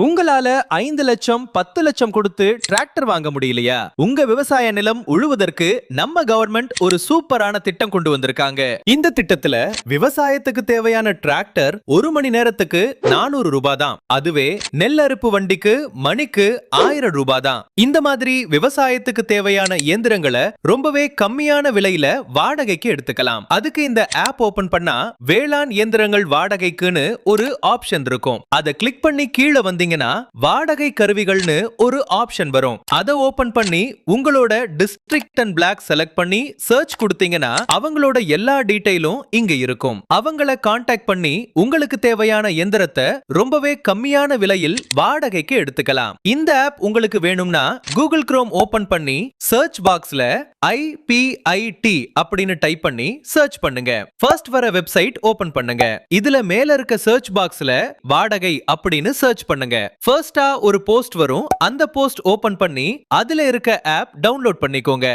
உங்களால 5 லட்சம் 10 லட்சம் கொடுத்து டிராக்டர் வாங்க முடியலையா? உங்க விவசாய நிலம் உழுவதற்கு நம்ம கவர்மெண்ட் ஒரு சூப்பரான திட்டம் கொண்டு வந்திருக்காங்க. இந்த திட்டத்துல விவசாயத்துக்கு தேவையான டிராக்டர் ஒரு மணி நேரத்துக்கு 400 ரூபாய் தான். அதுவே நெல் அறுப்பு வண்டிக்கு மணிக்கு 1000 ரூபாய் தான். இந்த மாதிரி விவசாயத்துக்கு தேவையான இயந்திரங்களை ரொம்பவே கம்மியான விலையில வாடகைக்கு எடுத்துக்கலாம். அதுக்கு இந்த ஆப் ஓபன் பண்ணா வேளாண் இயந்திரங்கள் வாடகைக்குன்னு ஒரு ஆப்ஷன் இருக்கும். அதை கிளிக் பண்ணி கீழே வந்து வாடகை கருவிகள்னு ஒரு ஆப்ஷன் வரும். அதை ஓபன் பண்ணி உங்களோட டிஸ்ட்ரிக்ட் அண்ட் பிளாக் செலக்ட் பண்ணி சர்ச் கொடுத்தீங்கன்னா அவங்களோட எல்லா டீடைலும் இங்க இருக்கும். அவங்கள கான்டாக்ட் பண்ணி உங்களுக்கு தேவையான எந்திரத்தை ரொம்பவே கம்மியான விலையில் வாடகைக்கு எடுத்துக்கலாம். இந்த ஆப் உங்களுக்கு வேணும்னா கூகுள் குரோம் ஓபன் பண்ணி சர்ச் பாக்ஸ்ல IPIT அப்படின்னு டைப் பண்ணி சர்ச் பண்ணுங்க. ஃபர்ஸ்ட் வர வெப்சைட் ஓபன் பண்ணுங்க. இதுல மேல இருக்க சர்ச் பாக்ஸ்ல வாடகை அப்படின்னு சர்ச் பண்ணுங்க. ஃபர்ஸ்டா ஒரு போஸ்ட் வரும். அந்த போஸ்ட் ஓபன் பண்ணி அதுல இருக்க ஆப் டவுன்லோட் பண்ணிக்கோங்க.